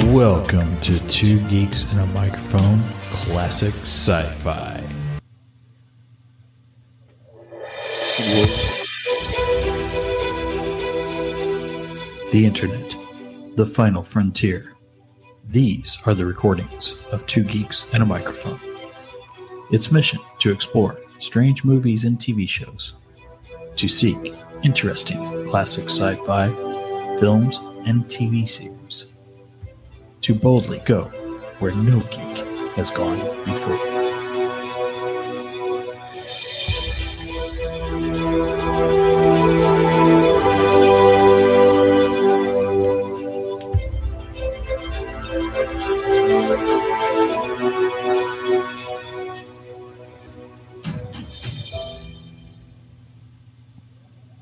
Welcome to Two Geeks and a Microphone Classic Sci-Fi. The Internet, the final frontier. These are the recordings of Two Geeks and a Microphone. Its mission to explore strange movies and TV shows, to seek interesting classic sci-fi films and TV series, to boldly go where no geek has gone before.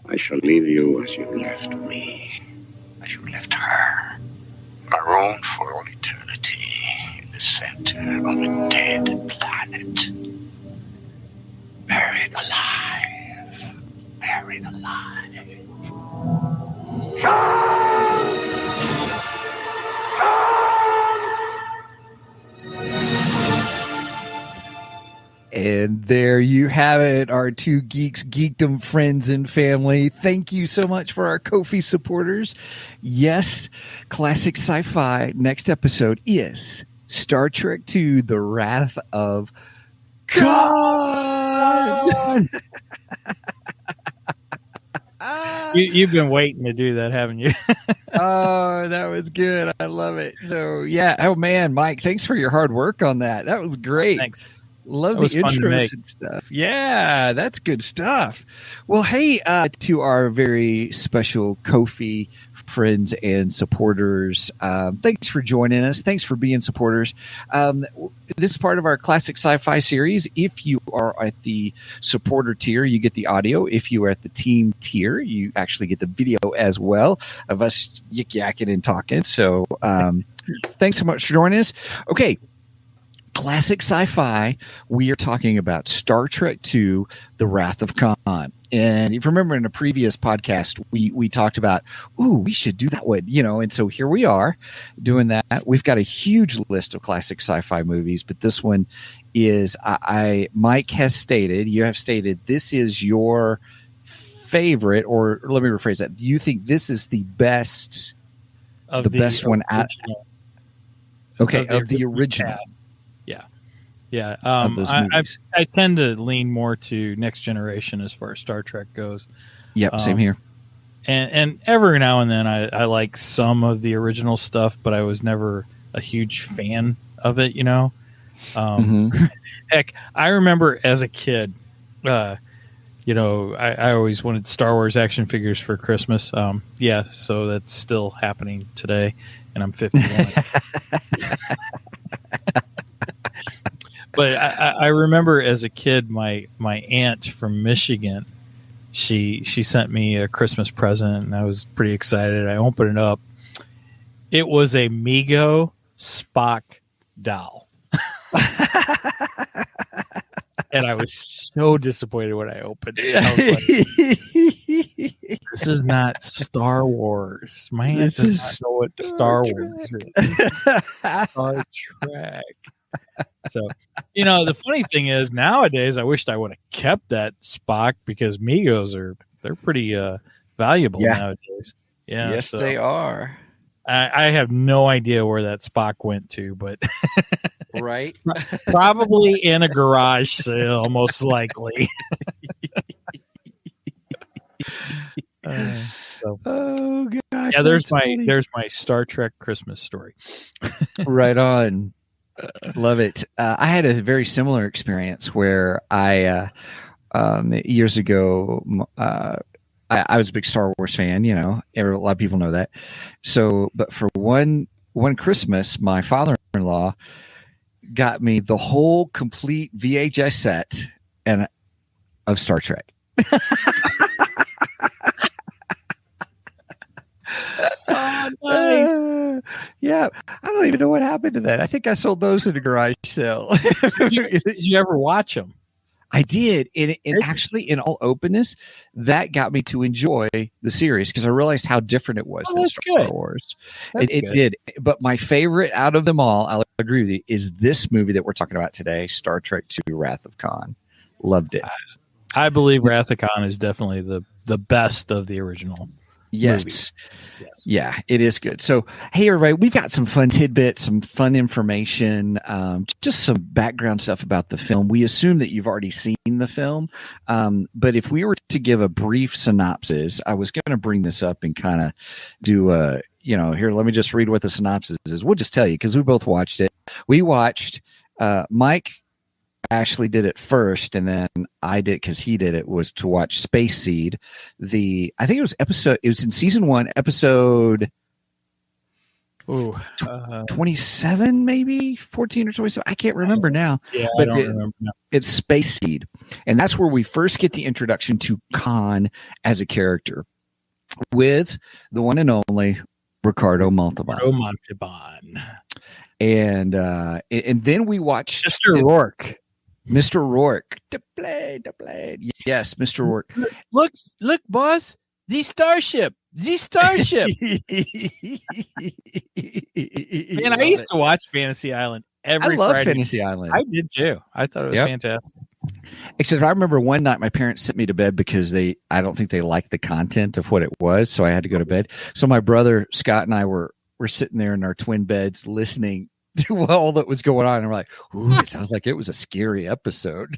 I shall leave you as you left me, as you left her, marooned for all eternity in the center of a dead planet. Buried alive, buried alive. And there you have it, our Two Geeks, Geekdom friends and family. Thank you so much for our Ko-Fi supporters. Yes, classic sci-fi. Next episode is Star Trek II, The Wrath of Khan. You've been waiting to do that, haven't you? Oh, that was good. I love it. So, yeah. Oh, man, Mike, thanks for your hard work on that. That was great. Thanks. Love the intros and stuff. Yeah, that's good stuff. Well, hey, to our very special Ko-Fi friends and supporters, thanks for joining us. Thanks for being supporters. This is part of our classic sci-fi series. If you are at the supporter tier, you get the audio. If you are at the team tier, you actually get the video as well of us yik-yakking and talking. So thanks so much for joining us. Okay. Classic sci-fi, we are talking about Star Trek II, The Wrath of Khan. And if you remember in a previous podcast, we talked about, we should do that one, and so here we are doing that. We've got a huge list of classic sci-fi movies, but this one is, Mike has stated, you have stated, this is your favorite, or let me rephrase that. Do you think this is the best, the best one out? Okay, of the original. Cast. Yeah. I tend to lean more to Next Generation as far as Star Trek goes. Yep, same here. And every now and then I like some of the original stuff, but I was never a huge fan of it, Heck, I remember as a kid, I always wanted Star Wars action figures for Christmas. So that's still happening today, and I'm 51. But I remember as a kid, my aunt from Michigan, she sent me a Christmas present, and I was pretty excited. I opened it up. It was a Mego Spock doll. And I was so disappointed when I opened it. I was like, this is not Star Wars. My aunt does not know what Star Wars is. Star Trek. So, the funny thing is nowadays, I wished I would have kept that Spock because Megos they're pretty valuable nowadays. Yeah, yes, so they are. I have no idea where that Spock went to, but right, probably in a garage sale, most likely. Oh gosh! Yeah, there's my Star Trek Christmas story. Right on. Love it. I had a very similar experience where I years ago I was a big Star Wars fan. A lot of people know that. So, but for one Christmas, my father-in-law got me the whole complete VHS set of Star Trek. Oh, nice. Yeah, I don't even know what happened to that. I think I sold those at a garage sale. Did you ever watch them? I did. And actually, in all openness, that got me to enjoy the series because I realized how different it was than Star Wars. It did. But my favorite out of them all, I'll agree with you, is this movie that we're talking about today, Star Trek II, Wrath of Khan. Loved it. I believe Wrath of Khan is definitely the best of the original. Yes. Yeah, it is good. So, hey, everybody, we've got some fun tidbits, some fun information, just some background stuff about the film. We assume that you've already seen the film, but if we were to give a brief synopsis, I was going to bring this up and kind of do here, let me just read what the synopsis is. We'll just tell you because we both watched it. We watched Mike Ashley did it first, and then I did because he did it. Was to watch Space Seed. I think it was in season 1, episode 27, maybe 14 or 27. I can't remember now. Yeah, but I don't remember now. It's Space Seed, and that's where we first get the introduction to Khan as a character with the one and only Ricardo Montalban. And then we watched Mr. Rourke. Mr. Rourke. The blade. Yes, Mr. Rourke. Look, boss. The starship. Man, I used to watch Fantasy Island every Friday. I love Fantasy Island. I did too. I thought it was fantastic. Except I remember one night my parents sent me to bed because I don't think they liked the content of what it was, so I had to go to bed. So my brother Scott and I were sitting there in our twin beds listening to all that was going on, and we're like, "Ooh, it sounds like it was a scary episode."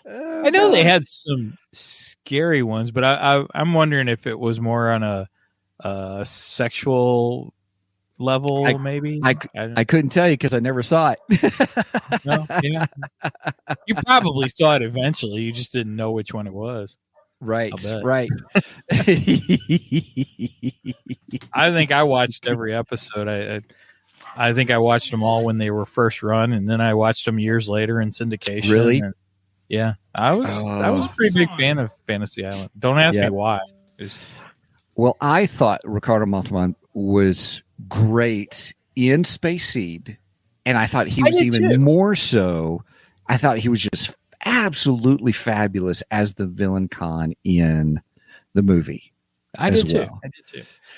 I know they had some scary ones, but I'm wondering if it was more on a sexual level, maybe. I couldn't tell you because I never saw it. No, yeah. You probably saw it eventually. You just didn't know which one it was. Right. I think I watched every episode. I think I watched them all when they were first run, and then I watched them years later in syndication. Really? Yeah, I was a pretty big fan of Fantasy Island. Don't ask me why. Well, I thought Ricardo Montalban was great in Space Seed, and I thought he was even more so. I thought he was just absolutely fabulous as the villain Khan in the movie. I did too.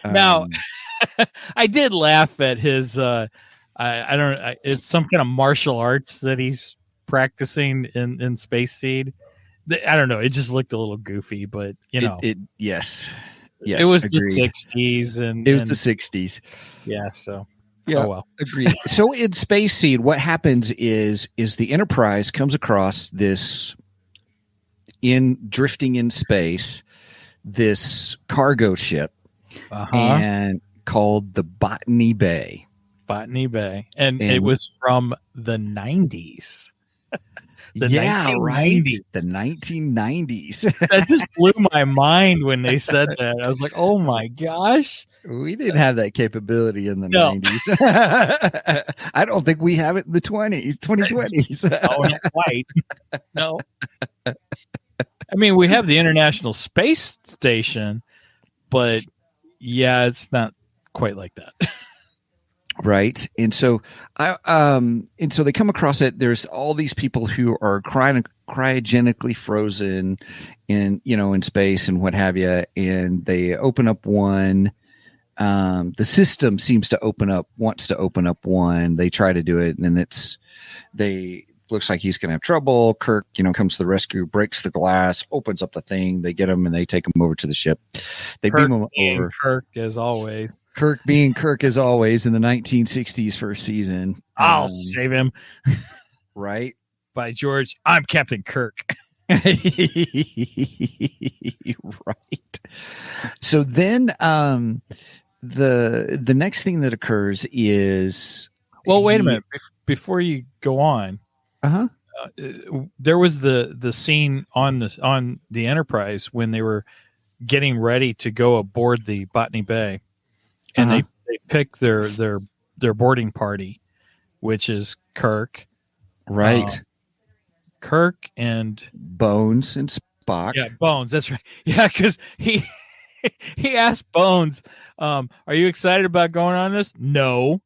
Now, I did laugh at his. I don't know. It's some kind of martial arts that he's practicing in Space Seed. I don't know. It just looked a little goofy, but yes, it was agreed. The 60s, and it was the 60s. Yeah. So. Yeah, oh, well. Agreed. So in Space Seed, what happens is the Enterprise comes across this drifting in space, this cargo ship, and called the Botany Bay. And it was from the 90s. The 1990s. The 1990s. That just blew my mind when they said that. I was like, oh my gosh. We didn't have that capability in the 90s. I don't think we have it in the 2020s. Oh, not quite. No. I mean, we have the International Space Station, but yeah, it's not quite like that. Right. And so they come across it. There's all these people who are cryogenically frozen in space and what have you. And they open up one. The system wants to open up one. They try to do it, and then looks like he's going to have trouble. Kirk, comes to the rescue, breaks the glass, opens up the thing. They get him and they take him over to the ship. They beam him over. Kirk, as always. Kirk being Kirk as always in the 1960s first season. I'll save him. Right? By George, I'm Captain Kirk. Right. So then the next thing that occurs is... Well, wait a minute. Before you go on, there was the scene on the Enterprise when they were getting ready to go aboard the Botany Bay, and they pick their boarding party, which is Kirk, right? Kirk and Bones and Spock. Yeah, Bones. That's right. Yeah, because he asked Bones, "Are you excited about going on this?" No.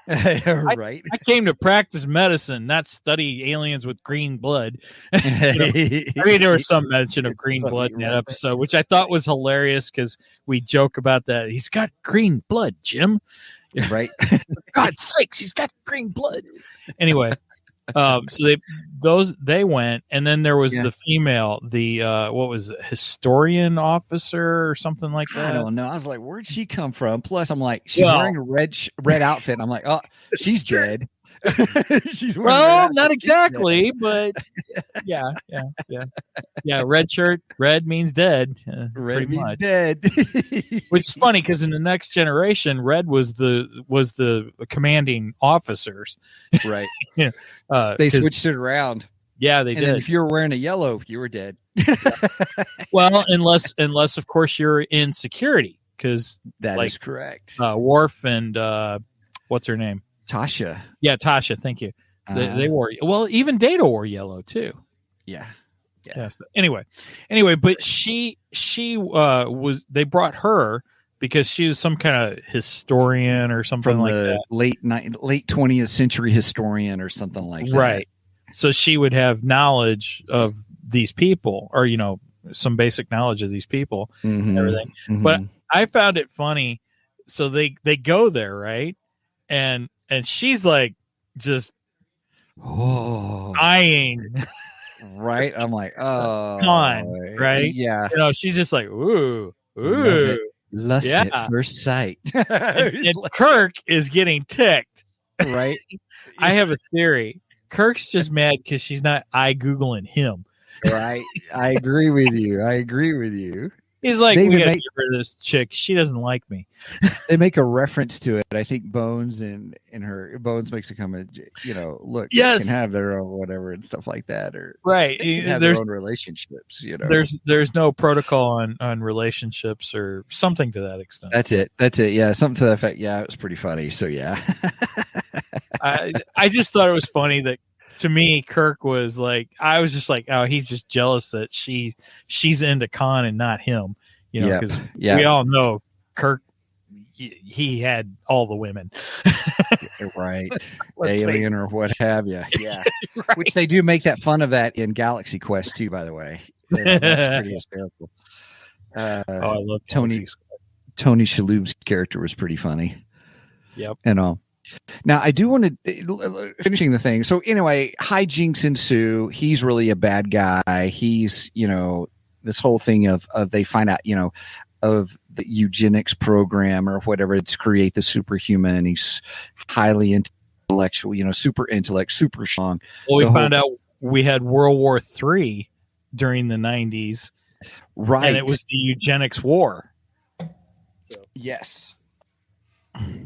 Right. I came to practice medicine, not study aliens with green blood. I mean, there was some mention of green blood in that episode, which I thought was hilarious because we joke about that. He's got green blood, Jim. Right. For God's sakes, he's got green blood. Anyway, so they went, and then there was the female, the what was it, historian officer or something like that. I don't know. I was like, where'd she come from? Plus, I'm like, she's wearing a red outfit. And I'm like, oh, she's dead. She's wearing not exactly, but yeah. Red shirt, red means dead. Red means dead. Which is funny because in the Next Generation, red was the commanding officers. Right. They switched it around. Yeah, they did. Then if you were wearing a yellow, you were dead. Well, unless of course you're in security, because that is correct. Worf and what's her name? Tasha. Yeah, Tasha. Thank you. They wore, well, even Data wore yellow too. Yeah. So anyway, but she was. They brought her because she was some kind of historian or something from like the that. late 20th century historian or something like that. Right. So she would have knowledge of these people, or some basic knowledge of these people and everything. Mm-hmm. But I found it funny. So they go there, right? And she's like just eyeing. Right. I'm like, oh, con, right? Yeah. She's just like, ooh. Lust at first sight. and Kirk is getting ticked. Right. I have a theory. Kirk's just mad because she's not Googling him. Right. I agree with you. He's like, we gotta get rid of this chick. She doesn't like me. They make a reference to it. I think Bones and her Bones makes a comment. Look, yes, they can have their own whatever and stuff like that, or right. They can have their own relationships. There's no protocol on relationships or something to that extent. That's it. Yeah, something to that effect. Yeah, it was pretty funny. So yeah, I just thought it was funny that. To me, Kirk was like, I was just like, oh, he's just jealous that she's into Khan and not him, because we all know Kirk, he had all the women, right? Alien or what have you, yeah. Right. Which they do make that fun of that in Galaxy Quest too, by the way. That's pretty hysterical. I love Tony Shalhoub's character was pretty funny. Yep, and all. Now, I do want to finishing the thing. So anyway, hijinks ensue. He's really a bad guy. He's, this whole thing of they find out, of the eugenics program or whatever to create the superhuman. He's highly intellectual, super intellect, super strong. Well, we found out we had World War III during the 90s. Right. And it was the eugenics war. So. Yes.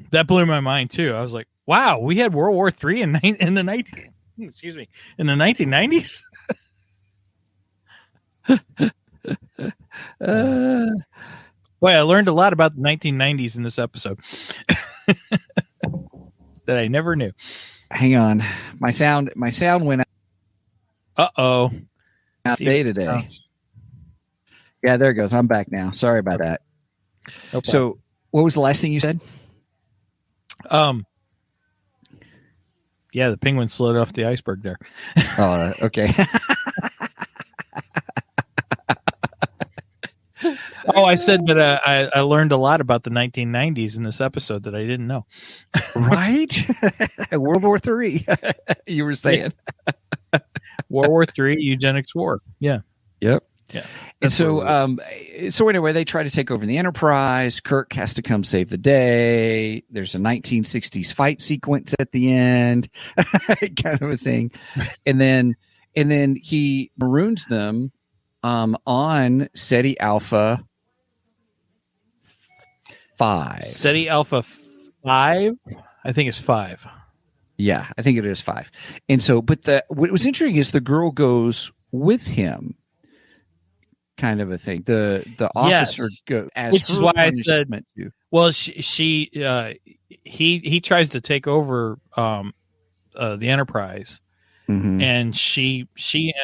That blew my mind too. I was like, "Wow, we had World War III in the 1990s." Boy, I learned a lot about the 1990s in this episode that I never knew. Hang on, my sound went out. Uh-oh. Out day today. Yeah, there it goes. I'm back now. Sorry about that. No, so, what was the last thing you said? Yeah, the penguin slid off the iceberg there. Oh, okay. I said that I learned a lot about the 1990s in this episode that I didn't know. Right? World War III. You were saying. World War III, eugenics war. Yeah. Yep. Yeah. And so anyway, they try to take over the Enterprise. Kirk has to come save the day. There's a 1960s fight sequence at the end, kind of a thing. And then he maroons them on SETI Alpha 5. SETI Alpha 5? I think it's 5. Yeah, I think it is 5. And so, but what was interesting is the girl goes with him. Kind of a thing. The officer goes, which is why I said. Well, he tries to take over the Enterprise, and she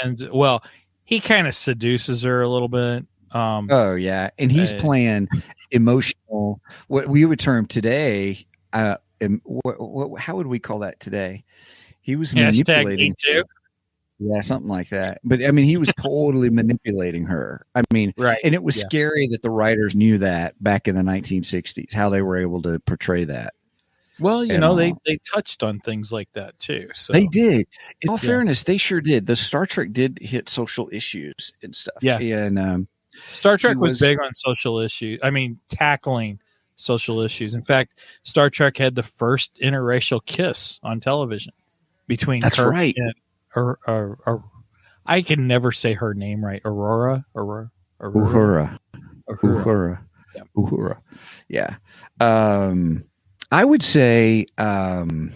ends. Well, he kind of seduces her a little bit. Oh yeah, and he's playing emotional. What we would term today how would we call that today? He was Hashtag manipulating. me too. Yeah, something like that. But I mean, he was totally manipulating her. I mean, Right. And it was scary that the writers knew that back in the 1960s, how they were able to portray that. Well, they touched on things like that too. So they did. In all fairness, they sure did. The Star Trek did hit social issues and stuff. Yeah. And Star Trek was big on social issues. I mean, tackling social issues. In fact, Star Trek had the first interracial kiss on television between Kirk and I can never say her name right. Uhura. Yeah. I would say, and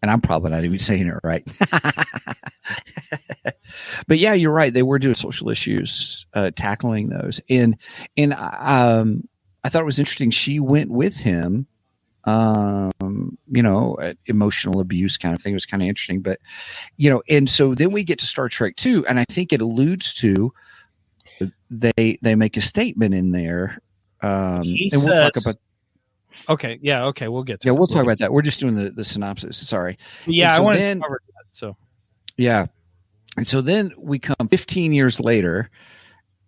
I'm probably not even saying it right. But yeah, you're right. They were doing social issues, tackling those. And I thought it was interesting. She went with him, emotional abuse kind of thing. It was kind of interesting, but and so then we get to Star Trek 2, and I think it alludes to, they make a statement in there. We'll talk about. Okay. Yeah. Okay. We'll get to we'll talk about that. We're just doing the synopsis. Sorry. Yeah. I want to cover that. So. Yeah. And so then we come 15 years later,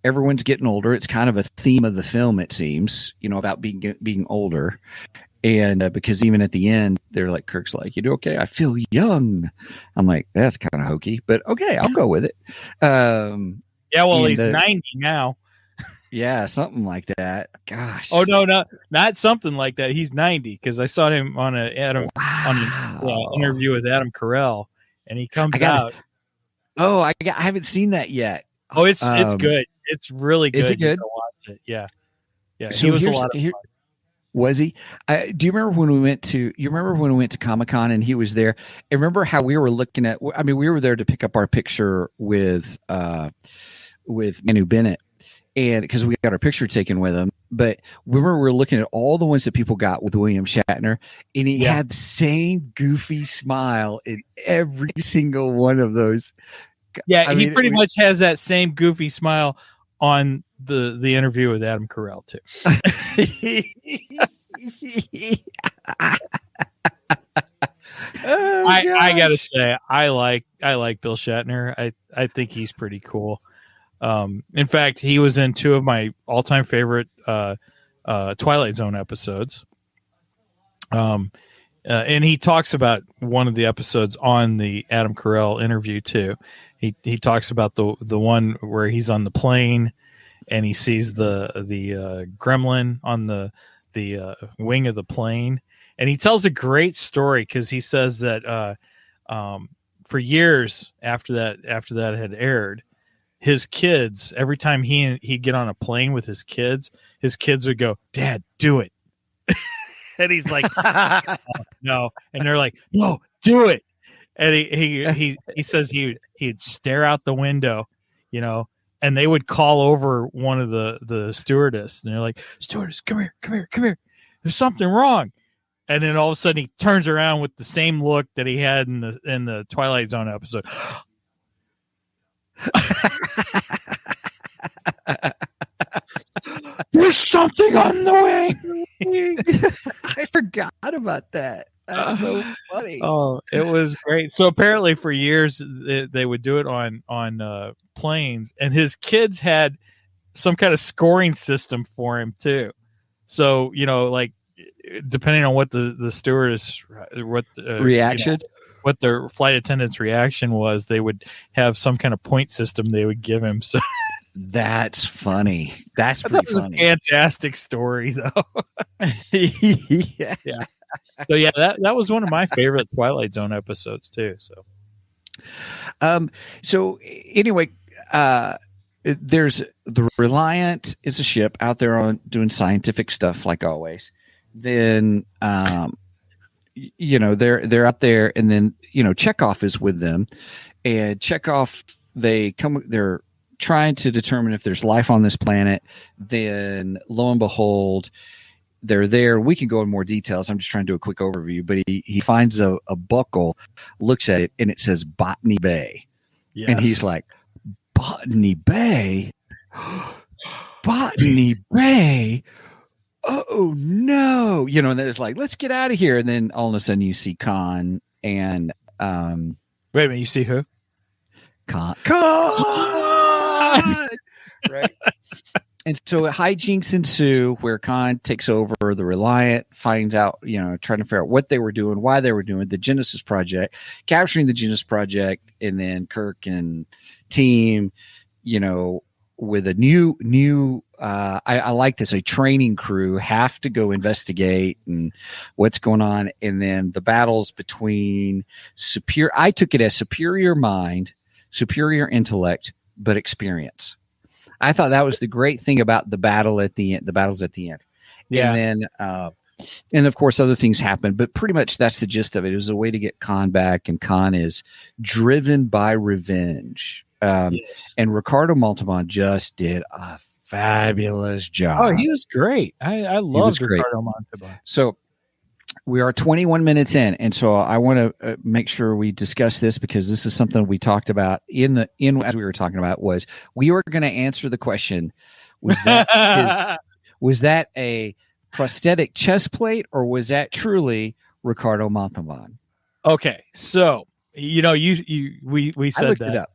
everyone's getting older. It's kind of a theme of the film, it seems, about being older. And because even at the end, they're like, Kirk's like, you do okay? I feel young. I'm like, that's kind of hokey, but okay, I'll go with it. He's 90 now. Yeah, something like that. Gosh. Oh no, not something like that. He's 90 because I saw him on an interview with Adam Carell, and he comes out. Oh, I haven't seen that yet. Oh, it's good. It's really good. Is it good? Watch it. Yeah. So he was a lot of fun. Was he? Do you remember when we went to? Comic-Con and he was there? And remember how we were looking at? I mean, we were there to pick up our picture with Manu Bennett, and because we got our picture taken with him. But remember, we were looking at all the ones that people got with William Shatner, and he had the same goofy smile in every single one of those. Yeah, he pretty much has that same goofy smile on the interview with Adam Carell too. I gotta say, I like Bill Shatner. I think he's pretty cool. In fact, he was in two of my all-time favorite Twilight Zone episodes. And he talks about one of the episodes on the Adam Carell interview too. He talks about the one where he's on the plane and he sees the gremlin on the wing of the plane, and he tells a great story because he says that for years after that had aired, his kids, every time he'd get on a plane with his kids would go, "Dad, do it." And he's like, "No," and they're like, "No, do it." And he says he'd stare out the window, and they would call over one of the stewardess, and they're like, "Stewardess, come here. There's something wrong." And then all of a sudden he turns around with the same look that he had in the Twilight Zone episode. There's something on the way. I forgot about that. That's so funny. Oh, it was great. So apparently for years they would do it on planes, and his kids had some kind of scoring system for him too. So, like depending on what the stewardess, what reaction, what their flight attendant's reaction was, they would have some kind of point system they would give him. So that's funny. That's pretty funny. A fantastic story though. Yeah. So yeah, that was one of my favorite Twilight Zone episodes too. So anyway, there's the Reliant is a ship out there on doing scientific stuff like always. Then they're out there, and then Chekhov is with them, and Chekhov they're trying to determine if there's life on this planet. Then lo and behold, they're there. We can go in more details. I'm just trying to do a quick overview, but he finds a buckle, looks at it, and it says Botany Bay. Yes. And he's like, Botany Bay? Botany Bay? oh no, and then it's like, let's get out of here. And then all of a sudden you see Khan and wait a minute, you see who? Khan. Right. And so hijinks ensue where Khan takes over the Reliant, finds out, trying to figure out what they were doing, why they were doing the Genesis Project, capturing the Genesis Project, and then Kirk and team, with a new I like this, a training crew have to go investigate and what's going on. And then the battles between I took it as superior mind, superior intellect, but experience. I thought that was the great thing about the battles at the end. Yeah. And then, and of course other things happen, but pretty much that's the gist of it. It was a way to get Khan back, and Khan is driven by revenge. Yes. And Ricardo Montalban just did a fabulous job. Oh, he was great. I loved Ricardo Montalban. So we are 21 minutes in, and so I want to make sure we discuss this, because this is something we talked about as we were talking about, was we were going to answer the question: was that a prosthetic chest plate, or was that truly Ricardo Montalban? Okay, so we said that. It up.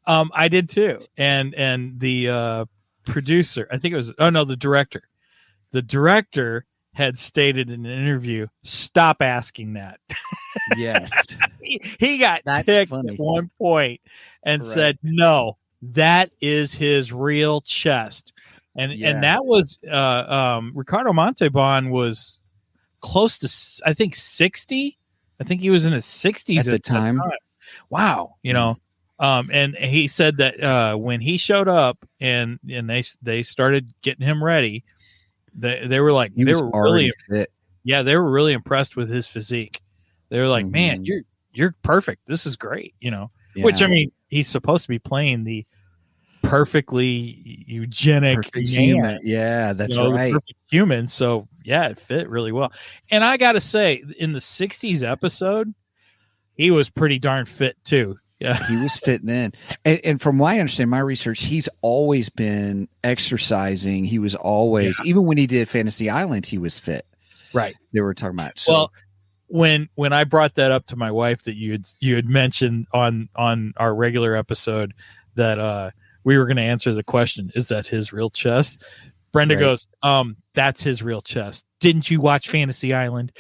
I did too, and the producer, I think it was the director. The director had stated in an interview, "Stop asking that." Yes. he got ticked at one point and said, "No, that is his real chest." And that was Ricardo Montalban was close to, I think, 60. I think he was in his 60s at the time. Wow, and he said that when he showed up and they started getting him ready, they were like, they were really fit. Yeah, they were really impressed with his physique. They were like, "Man, you're perfect. This is great." Yeah. Which, I mean, he's supposed to be playing the perfectly eugenic human. Yeah, that's right. The perfect human. So yeah, it fit really well. And I got to say, in the 60s episode, he was pretty darn fit too. Yeah, he was fitting in. And from what I understand, my research, he's always been exercising. He was always, even when he did Fantasy Island, he was fit. Right. They were talking about. So, well, when I brought that up to my wife, that you had mentioned on our regular episode that we were going to answer the question, is that his real chest? Brenda goes, that's his real chest. Didn't you watch Fantasy Island?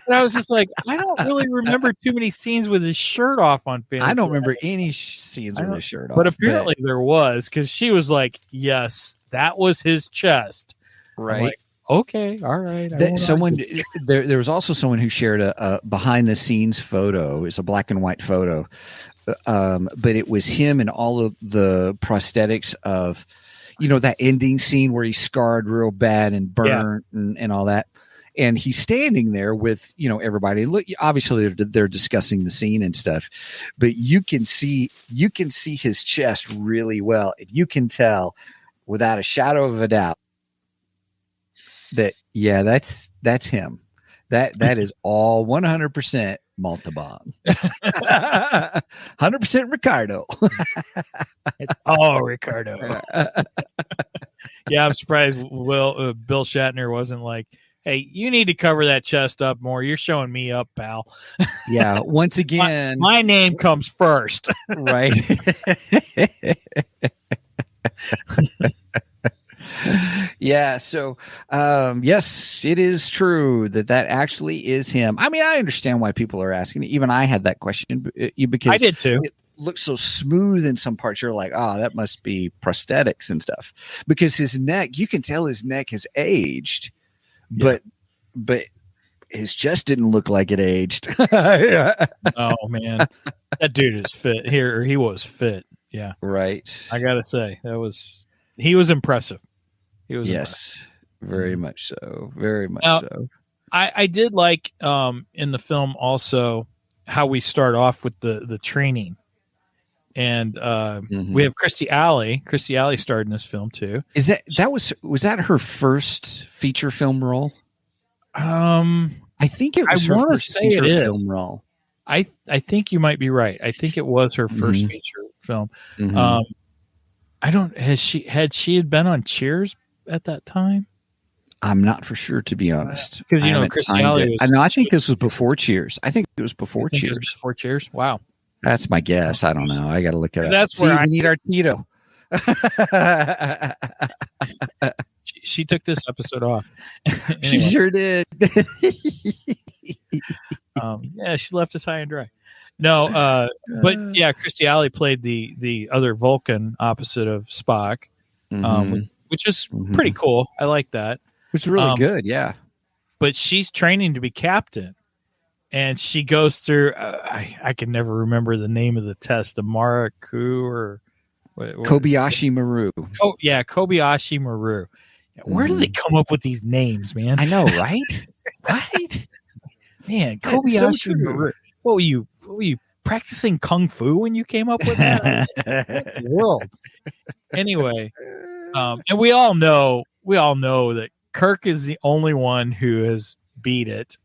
And I was just like, I don't really remember too many scenes with his shirt off on Fantasy. I don't remember any scenes with his shirt off. But apparently there was, because she was like, yes, that was his chest. Right. Like, okay, all right. There was also someone who shared a behind the scenes photo. It's a black and white photo. But it was him and all of the prosthetics of, that ending scene where he's scarred real bad and burnt and all that. And he's standing there with, everybody. Look, obviously they're discussing the scene and stuff, but you can see his chest really well. And you can tell without a shadow of a doubt that, that's him. That is all 100% Montalban. 100% Ricardo. It's all Ricardo. Yeah, I'm surprised Bill Shatner wasn't like, "Hey, you need to cover that chest up more. You're showing me up, pal." Yeah, once again, my name comes first. Right. Yeah, so yes, it is true that actually is him. I mean, I understand why people are asking. Even I had that question because I did too. It looks so smooth in some parts. You're like, oh, that must be prosthetics and stuff. Because his neck, you can tell his neck has aged, but his chest didn't look like it aged. Oh man, that dude is fit. He was fit. Yeah, right. I gotta say he was impressive. Yes, very much so. Very much so. I did like in the film also how we start off with the training, and we have Kirstie Alley. Kirstie Alley starred in this film too. Was that her first feature film role? I think it was. I want to say it is film role. I think you might be right. I think it was her first feature film. Mm-hmm. I don't. Had she been on Cheers at that time? I'm not for sure, to be honest. Because Kirstie Alley was. I think this was before Cheers. I think it was before Cheers. It was before Cheers. Wow, that's my guess. I don't know. I got to look it up. That's where I need our Tito. She took this episode off. Anyway. She sure did. Yeah, she left us high and dry. No, but yeah, Kirstie Alley played the other Vulcan opposite of Spock, which is pretty cool. I like that. Which is really good, yeah. But she's training to be captain, and she goes through. I can never remember the name of the test, the Maraku or Kobayashi Maru. Oh yeah, Kobayashi Maru. Where do they come up with these names, man? I know, right? Right, man. Kobayashi Maru. What were you practicing kung fu when you came up with that? World. Anyway, and we all know that Kirk is the only one who has beat it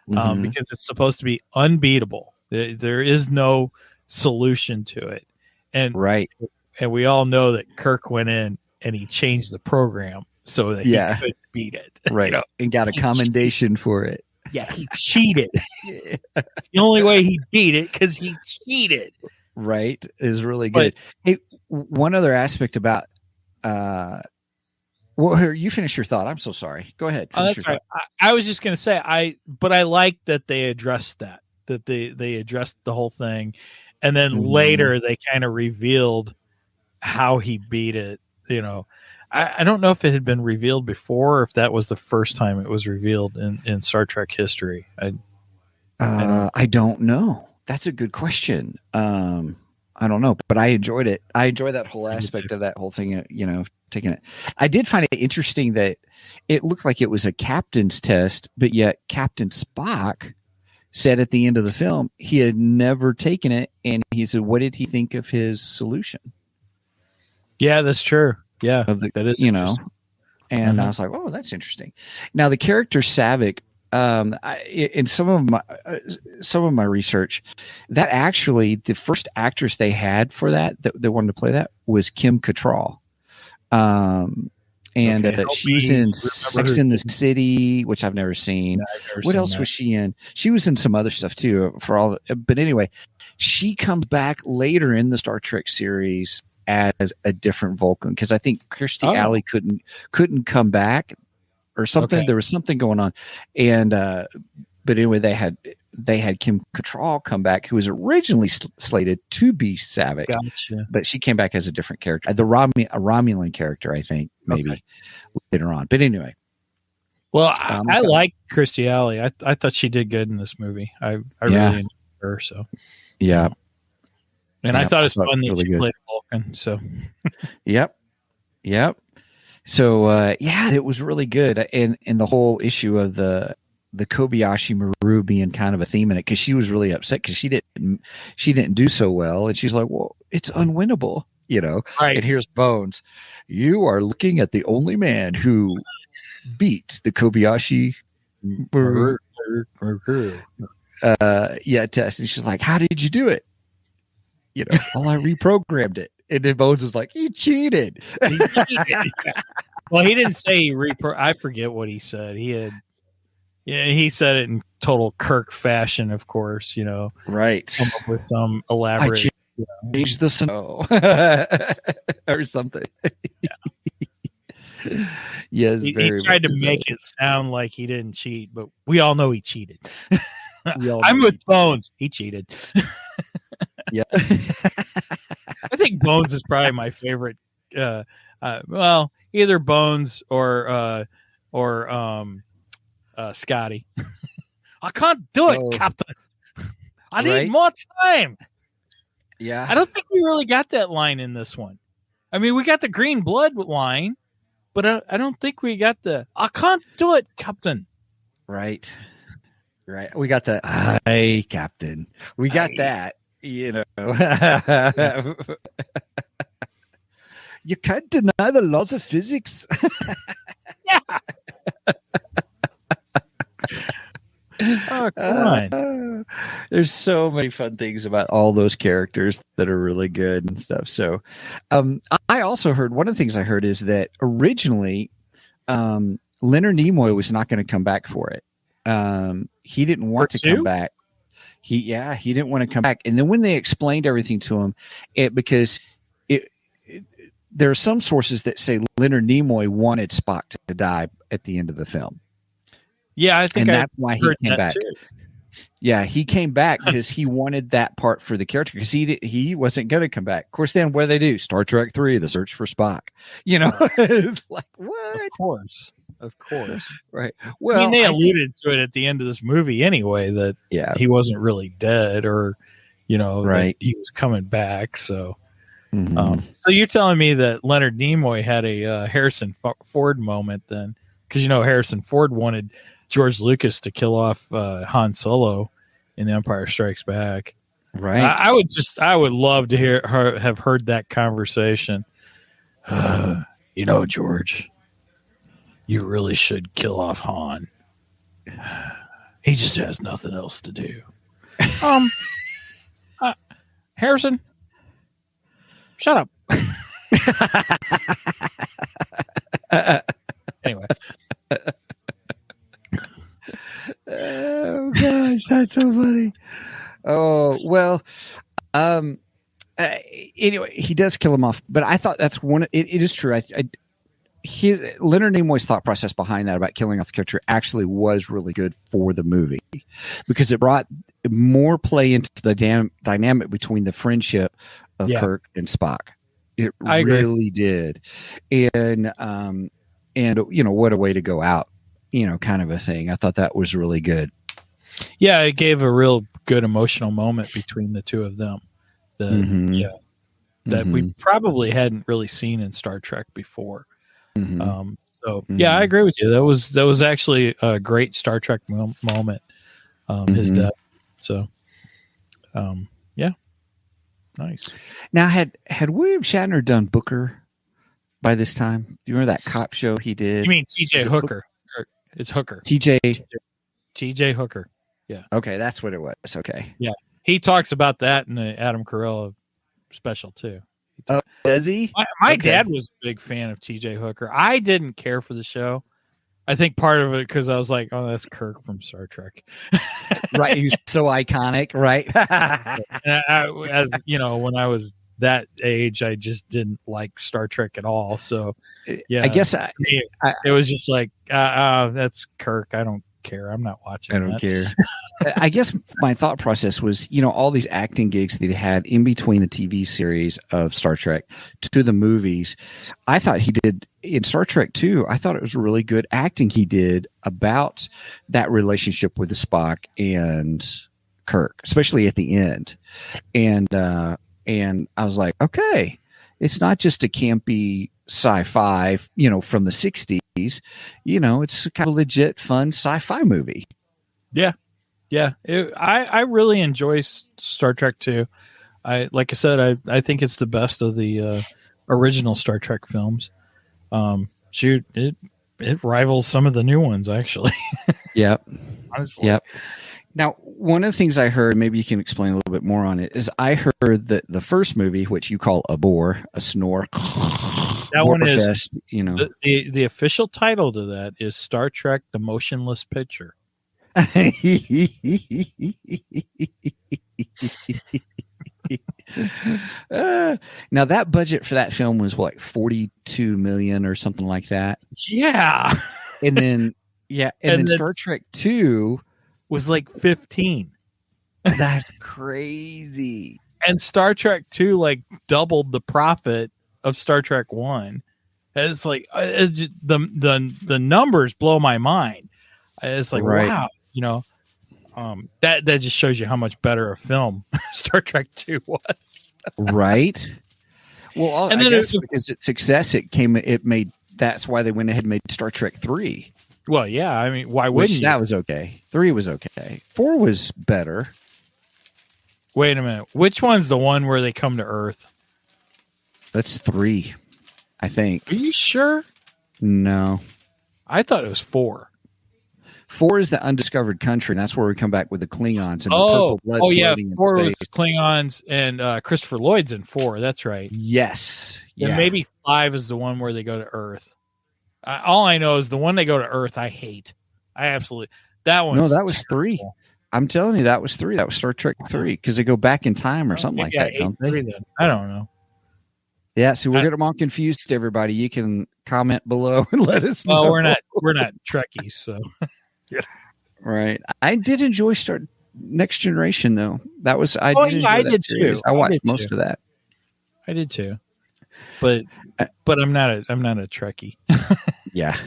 because it's supposed to be unbeatable. There is no solution to it, and we all know that Kirk went in and he changed the program so that he could beat it, right? And got a commendation for it. Yeah, he cheated. It's the only way he beat it because he cheated. Right, is really good. Hey, one other aspect about. Well, you finish your thought. I'm so sorry. Go ahead. That's right. I was just going to say I like that they addressed that they addressed the whole thing, and then later they kind of revealed how he beat it. I don't know if it had been revealed before, or if that was the first time it was revealed in Star Trek history. I don't know. That's a good question. I don't know, but I enjoyed it. I enjoyed that whole aspect of that whole thing, taking it. I did find it interesting that it looked like it was a captain's test, but yet Captain Spock said at the end of the film he had never taken it, and he said, what did he think of his solution? Yeah, that's true. Yeah, that is, and I was like, oh, that's interesting. Now the character Saavik, in some of my research, that actually the first actress they had for that wanted to play that was Kim Cattrall. She was in Sex in the City, which I've never seen. What else was she in? She was in some other stuff too. But anyway, she comes back later in the Star Trek series as a different Vulcan, because I think Kirstie Alley couldn't come back or something. Okay. There was something going on, and but anyway, they had Kim Cattrall come back, who was originally slated to be Saavik, but she came back as a different character, a Romulan character, I think, maybe later on. But anyway, well, I like Kirstie Alley. I thought she did good in this movie. I really enjoyed her. So yeah. And I thought it was fun that she played Vulcan. So, yep. So, it was really good. And the whole issue of the Kobayashi Maru being kind of a theme in it, because she was really upset because she didn't do so well. And she's like, well, it's unwinnable, Right. And here's Bones. You are looking at the only man who beats the Kobayashi Maru test. And she's like, how did you do it? Well, I reprogrammed it. And then Bones is like, he cheated. Well, he didn't say he I forget what he said. He said it in total Kirk fashion, of course, Right. Come up with some elaborate. Change the snow. Or something. Yeah. Yes, he tried to make it sound like he didn't cheat, but we all know he cheated. I'm with Bones. He cheated. Yeah. I think Bones is probably my favorite. Well, either Bones or Scotty. I can't do it, Captain. I need more time. Yeah. I don't think we really got that line in this one. I mean, we got the green blood line, but I don't think we got the I can't do it, Captain. Right. We got the "Aye, Captain." We got that. You can't deny the laws of physics. Yeah. Oh, come on. There's so many fun things about all those characters that are really good and stuff. So I also heard, one of the things I heard is that originally Leonard Nimoy was not going to come back for it. He didn't want to come back. He didn't want to come back. And then when they explained everything to him, there are some sources that say Leonard Nimoy wanted Spock to die at the end of the film. Yeah, I think that's why he came back. Too. Yeah, he came back because he wanted that part for the character because he wasn't going to come back. Of course, then what do they do? Star Trek 3, The Search for Spock. It's like, what? Of course. Right. Well, I mean, they alluded to it at the end of this movie anyway, that he wasn't really dead or, right. He was coming back. So, so you're telling me that Leonard Nimoy had a Harrison Ford moment then? Because, Harrison Ford wanted George Lucas to kill off Han Solo in The Empire Strikes Back. Right. I would love to have heard that conversation. George, you really should kill off Han. He just has nothing else to do. Harrison, shut up. Anyway. Oh gosh, that's so funny. Oh well, anyway, he does kill him off, but I thought that's one. It is true. Leonard Nimoy's thought process behind that about killing off the character actually was really good for the movie because it brought more play into the dynamic between the friendship of Kirk and Spock. It really did, and what a way to go out. Kind of a thing. I thought that was really good. Yeah, it gave a real good emotional moment between the two of them. That we probably hadn't really seen in Star Trek before. I agree with you. That was actually a great Star Trek moment. His death. So, nice. Now, had William Shatner done Booker by this time? Do you remember that cop show he did? You mean T.J. Hooker? It's Hooker. T.J. Hooker. Yeah. Okay, that's what it was. Okay. Yeah. He talks about that in the Adam Carolla special too. Oh, does he? My dad was a big fan of T.J. Hooker. I didn't care for the show. I think part of it because I was like, oh, that's Kirk from Star Trek. Right. He's so iconic, right? And when I was that age, I just didn't like Star Trek at all. So, yeah, I guess it was just like, that's Kirk. I don't care. I'm not watching. I don't care. I guess my thought process was, all these acting gigs that he had in between the TV series of Star Trek to the movies. I thought he did in Star Trek 2. I thought it was really good acting he did about that relationship with the Spock and Kirk, especially at the end. And I was like, okay, it's not just a campy sci-fi, from the 60s. It's kind of legit, fun sci-fi movie. Yeah. Yeah. I really enjoy Star Trek 2. Like I said, I think it's the best of the original Star Trek films. It rivals some of the new ones, actually. Yep. Honestly. Yep. Now, one of the things I heard, maybe you can explain a little bit more on it, is I heard that the first movie, which you call a bore, a snore, that one is, the official title to that is Star Trek: The Motionless Picture. Now that budget for that film was what, $42 million or something like that. Yeah, and then Star Trek 2 was like 15. That's crazy. And Star Trek 2 like doubled the profit of Star Trek 1. It's like the numbers blow my mind. It's like, wow, that just shows you how much better a film Star Trek 2 was. Right. Well, and then I guess because its success, that's why they went ahead and made Star Trek 3. Well, yeah. I mean, why wouldn't you? That was okay. 3 was okay. 4 was better. Wait a minute. Which one's the one where they come to Earth? That's 3, I think. Are you sure? No. I thought it was 4. 4 is the undiscovered country, and that's where we come back with the Klingons and the purple blood. Oh, yeah. 4 was Klingons, and Christopher Lloyd's in 4. That's right. Yes. And maybe 5 is the one where they go to Earth. All I know is the one they go to Earth, I hate. I absolutely that one. No, that was 3. I'm telling you, that was 3. That was Star Trek 3 because they go back in time or something like that, don't they? I don't know. Yeah, so we're getting them all confused. Everybody, you can comment below and let us know. Well, we're not Trekkies, so yeah. Right. I did enjoy Next Generation though. That was I did too. I watched most of that. I did too. But I'm not a Trekkie. Yeah.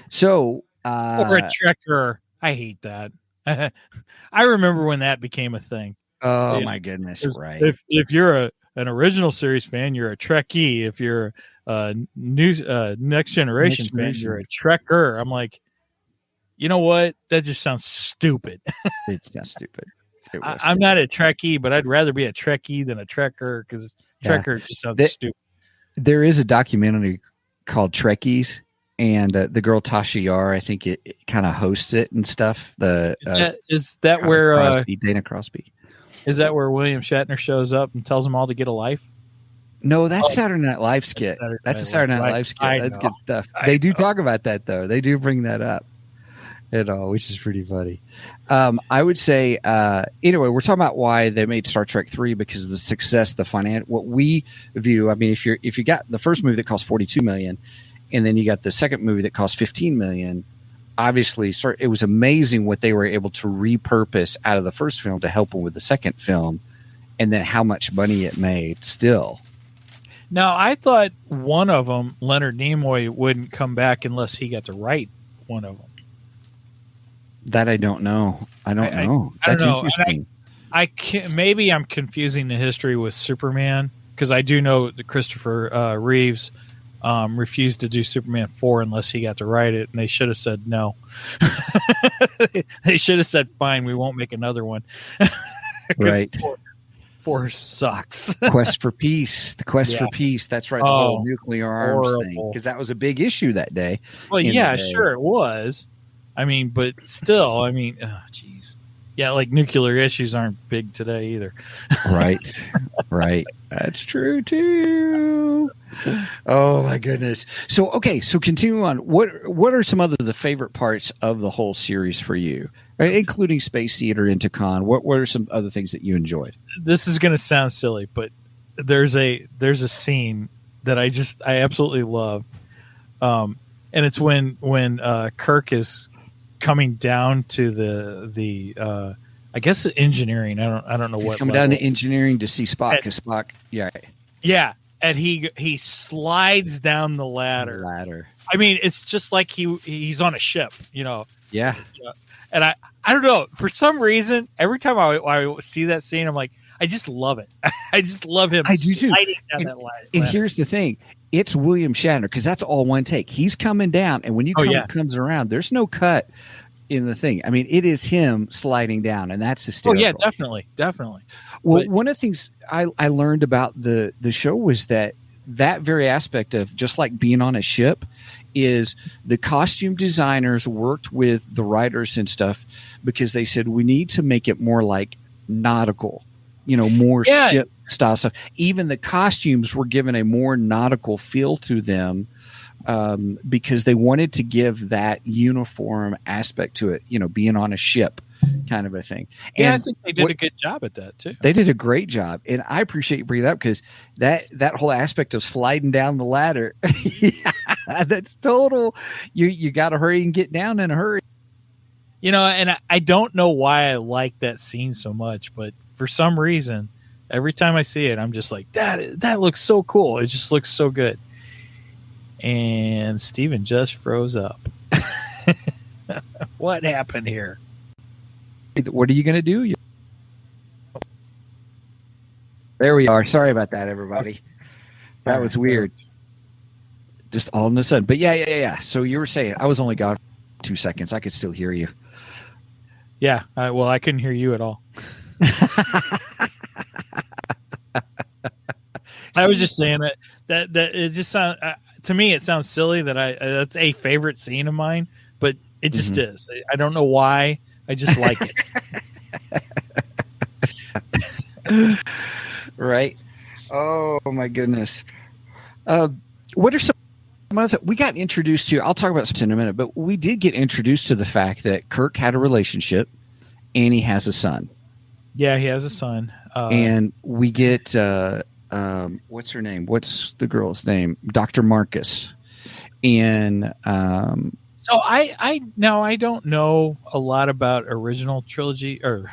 So or a Trekker. I hate that. I remember when that became a thing. Oh my goodness! Right. If you're an original series fan, you're a Trekkie. If you're a Next Generation fan, you're a Trekker. I'm like, you know what? That just sounds stupid. It's not stupid. I'm not a Trekkie, but I'd rather be a Trekkie than a Trekker because Trekker just sounds stupid. There is a documentary called Trekkies, and the girl Tasha Yar, I think it kind of hosts it and stuff. Is that where Dana Crosby? Is that where William Shatner shows up and tells them all to get a life? No, that's Saturday Night Live skit. That's a Saturday Night Live skit. That's good stuff. They do talk about that though. They do bring that up. Which is pretty funny. I would say, anyway, we're talking about why they made Star Trek 3 because of the success, what we view. I mean, if you got the first movie that cost $42 million, and then you got the second movie that cost $15 million, obviously, it was amazing what they were able to repurpose out of the first film to help them with the second film, and then how much money it made still. Now, I thought one of them, Leonard Nimoy, wouldn't come back unless he got to write one of them. That I don't know. I don't know. That's interesting. Maybe I'm confusing the history with Superman because I do know that Christopher Reeves refused to do Superman 4 unless he got to write it, and they should have said no. They should have said, fine, we won't make another one. Right. 4 sucks. Quest for Peace. The Quest for Peace. That's right. The whole nuclear arms thing. Because that was a big issue that day. Well, yeah, sure it was. I mean, but still, oh, geez. Yeah, like nuclear issues aren't big today either. Right. That's true, too. Oh, my goodness. So continue on. What are some other the favorite parts of the whole series for you, right? Including Space Theater and Takon? What are some other things that you enjoyed? This is going to sound silly, but there's a scene that I absolutely love. And it's when Kirk is coming down to the I guess the engineering. I don't know He's what. Coming down to engineering to see Spock because Spock. Yeah, and he slides down the ladder. I mean, it's just like he's on a ship, you know. Yeah. And I don't know, for some reason, every time I see that scene, I'm like, I just love it. I just love him. I do too. Sliding down that ladder. And here's the thing. It's William Shatner because that's all one take. He's coming down, and when comes around, there's no cut in the thing. I mean, it is him sliding down, and that's hysterical. Oh yeah, definitely. Well, one of the things I learned about the show was that very aspect of just like being on a ship is the costume designers worked with the writers and stuff because they said we need to make it more like nautical. More ship style stuff. Even the costumes were given a more nautical feel to them because they wanted to give that uniform aspect to it, being on a ship kind of a thing. Yeah, I think they did a good job at that too. They did a great job. And I appreciate you bringing that up because that whole aspect of sliding down the ladder, that's total. You got to hurry and get down in a hurry. And I don't know why I like that scene so much, but for some reason, every time I see it, I'm just like, that looks so cool. It just looks so good. And Steven just froze up. What happened here? What are you going to do? There we are. Sorry about that, everybody. That was weird. Just all of a sudden. But yeah. So you were saying, I was only gone for 2 seconds. I could still hear you. Yeah. Well, I couldn't hear you at all. I was just saying that it just sounds to me it sounds silly that that's a favorite scene of mine, but it just is. I don't know why. I just like it. Right. Oh my goodness. What are some we got introduced to, I'll talk about this in a minute, but we did get introduced to the fact that Kirk had a relationship and he has a son. Yeah, he has a son. And we get, what's her name? What's the girl's name? Dr. Marcus. And so I don't know a lot about original trilogy. the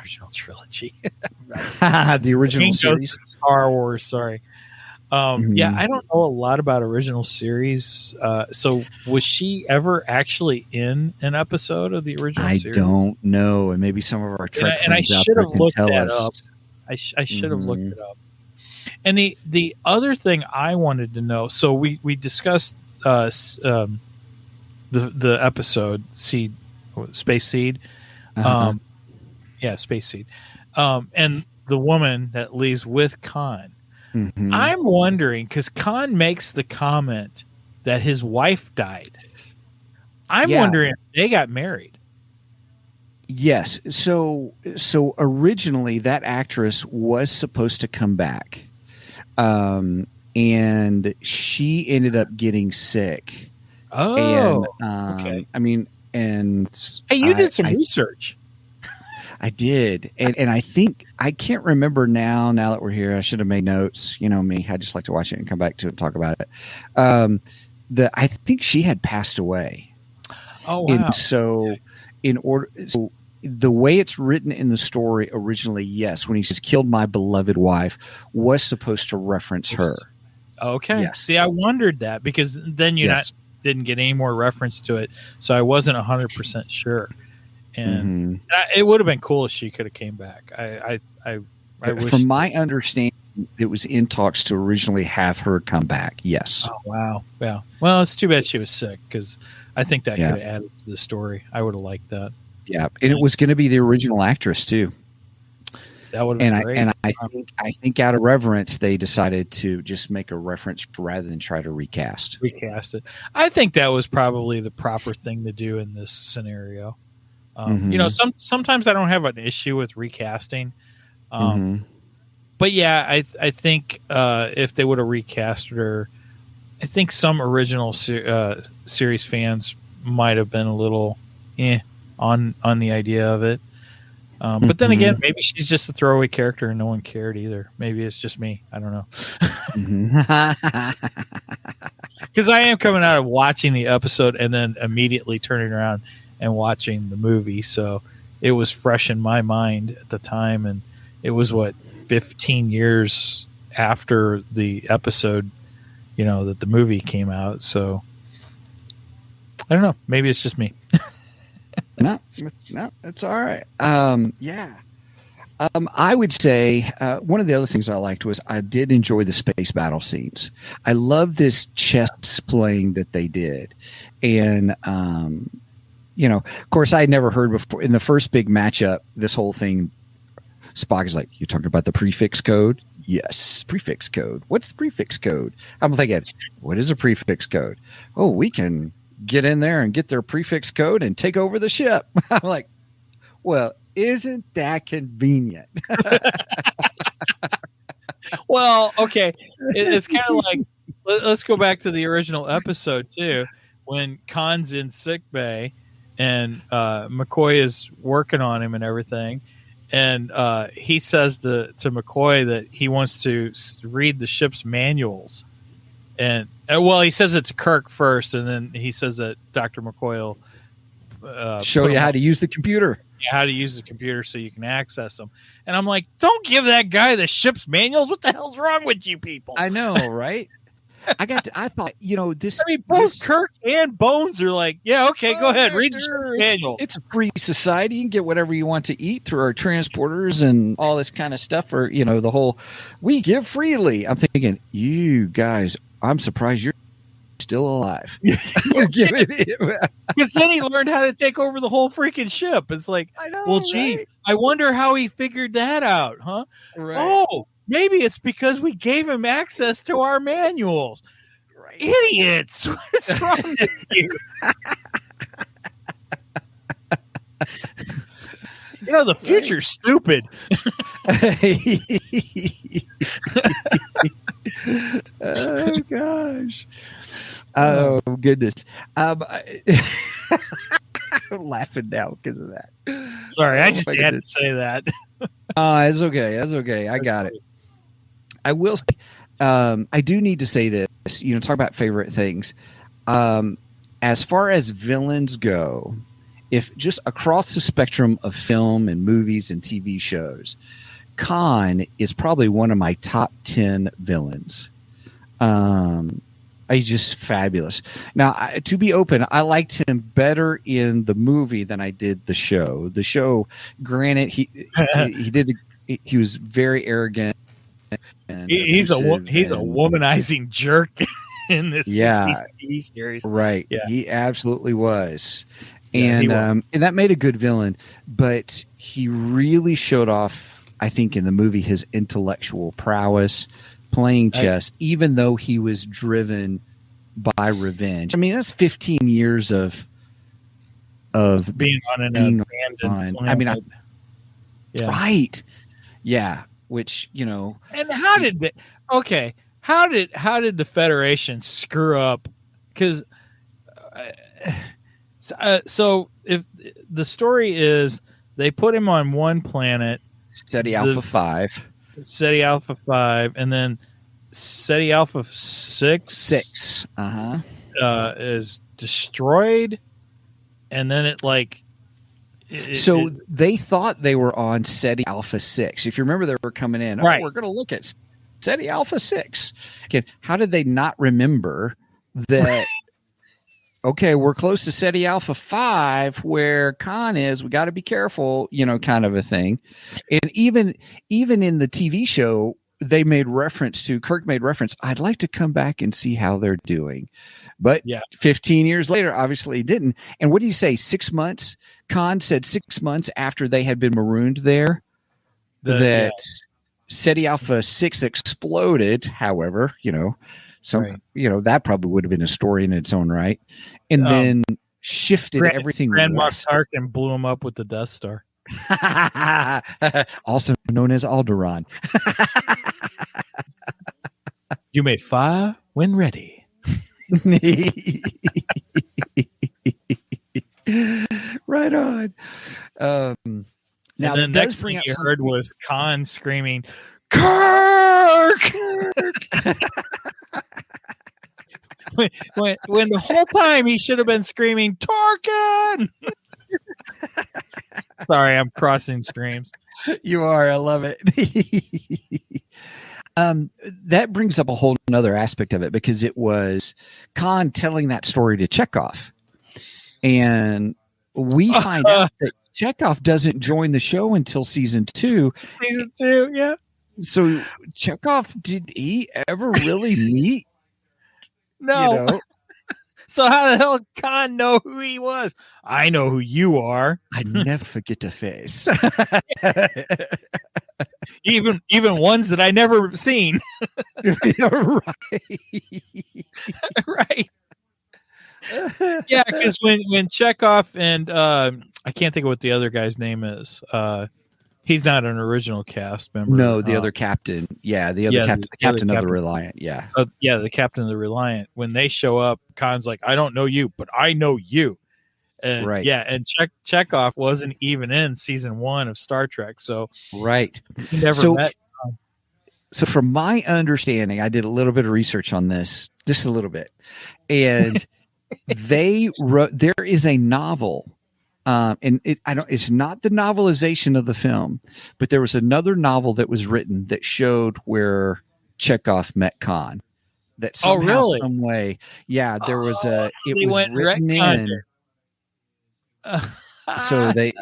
original King series. Star Wars, sorry. Yeah, I don't know a lot about original series. So was she ever actually in an episode of the original series? I don't know, and maybe some of our Trek friends out there can tell us. I should have looked it up. And the other thing I wanted to know, so we discussed the episode Space Seed. Space Seed. And the woman that leaves with Khan. Mm-hmm. I'm wondering, because Khan makes the comment that his wife died. I'm wondering if they got married. Yes. So originally that actress was supposed to come back. And she ended up getting sick. Oh, and, okay. I mean, and hey, you did some research. I did. And I think, I can't remember now that we're here, I should have made notes. You know me, I just like to watch it and come back to it and talk about it. I think she had passed away. Oh, wow. And so the way it's written in the story originally, yes, when he says killed my beloved wife, was supposed to reference her. Okay. Yes. See, I wondered that because then didn't get any more reference to it. So I wasn't 100% sure. And it would have been cool if she could have came back. I wish. From my understanding, it was in talks to originally have her come back. Yes. Oh, wow. Yeah. Well, it's too bad she was sick because I think that could have added to the story. I would have liked that. Yeah, and it was going to be the original actress too. That would have been great. I think out of reverence, they decided to just make a reference rather than try to recast it. I think that was probably the proper thing to do in this scenario. You know, sometimes I don't have an issue with recasting. But yeah, I think if they would have recasted her, I think some original series fans might have been a little on the idea of it. But then again, maybe she's just a throwaway character and no one cared either. Maybe it's just me. I don't know. Because I am coming out of watching the episode and then immediately turning around and watching the movie. So it was fresh in my mind at the time. And it was 15 years after the episode, that the movie came out. So I don't know. Maybe it's just me. No, that's all right. I would say one of the other things I liked was I did enjoy the space battle scenes. I love this chess playing that they did. And, of course, I had never heard before. In the first big matchup, this whole thing, Spock is like, "You talking about the prefix code?" Yes, prefix code. What's the prefix code? I'm thinking, what is a prefix code? Oh, we can get in there and get their prefix code and take over the ship. I'm like, well, isn't that convenient? Well, okay. It's kind of like, let's go back to the original episode too, when Khan's in sickbay and McCoy is working on him and everything. And he says to McCoy that he wants to read the ship's manuals. And he says it to Kirk first, and then he says that Dr. McCoy will show you how to use the computer. How to use the computer so you can access them. And I'm like, don't give that guy the ship's manuals. What the hell's wrong with you people? I know, right? I thought, this. I mean, both Kirk and Bones are like, yeah, okay, go ahead, read the ship's manuals. It's a free society. You can get whatever you want to eat through our transporters and all this kind of stuff. Or, the whole, we give freely. I'm thinking, you guys, I'm surprised you're still alive. Because then he learned how to take over the whole freaking ship. It's like, I know, well, gee, right? I wonder how he figured that out, huh? Right. Oh, maybe it's because we gave him access to our manuals. Right. Idiots! What's wrong with you? The future's stupid. Oh gosh. Oh goodness. I'm laughing now because of that. Sorry, I just had to say that. It's okay. That's okay. I got it. I will say, I do need to say this. Talk about favorite things. As far as villains go, if just across the spectrum of film and movies and TV shows, Khan is probably one of my top 10 villains. He's just fabulous. Now, to be open, I liked him better in the movie than I did the show. The show, granted, he was very arrogant. And he's a womanizing jerk in this 60s TV series. Right. Yeah. He absolutely was. And that made a good villain, but he really showed off, I think, in the movie, his intellectual prowess playing chess, even though he was driven by revenge. I mean, that's 15 years of being on an abandoned planet. Right. Yeah. Which, And how did the Federation screw up? Because so if the story is they put him on one planet, Ceti Alpha 5, and then Ceti Alpha 6 is destroyed, and then it they thought they were on Ceti Alpha 6. If you remember, they were coming in. Right. We're going to look at Ceti Alpha 6. Again, how did they not remember that? Okay, we're close to Ceti Alpha 5 where Khan is. We got to be careful, kind of a thing. And even in the TV show, Kirk made reference, I'd like to come back and see how they're doing. But 15 years later, obviously he didn't. And what do you say, 6 months? Khan said 6 months after they had been marooned there Ceti Alpha 6 exploded, however, that probably would have been a story in its own right. And then shifted everything. Grand Moff Tarkin blew him up with the Death Star. Also known as Alderaan. You may fire when ready. Right on. Now, the next thing you heard was Khan screaming, Kirk! when the whole time he should have been screaming, Tarkin! Sorry, I'm crossing streams. You are. I love it. That brings up a whole other aspect of it, because it was Khan telling that story to Chekhov. And we find out that Chekhov doesn't join the show until season 2. Season 2, yeah. So Chekhov, did he ever really meet? No. So how the hell Khan know who he was? I know who you are. I never forget the face. even ones that I never seen. Right. Yeah, because when Chekhov and I can't think of what the other guy's name is. He's not an original cast member. No, the other captain. Yeah, the captain of the Reliant. Yeah. The captain of the Reliant. When they show up, Khan's like, I don't know you, but I know you. And, right. Yeah, and Chekhov wasn't even in season 1 of Star Trek. So right. He never met. So from my understanding, I did a little bit of research on this, just a little bit. And they wrote, there is a novel. And it's not the novelization of the film, but there was another novel that was written that showed where Chekhov met Khan. That somehow, some way, there was it was written in. So they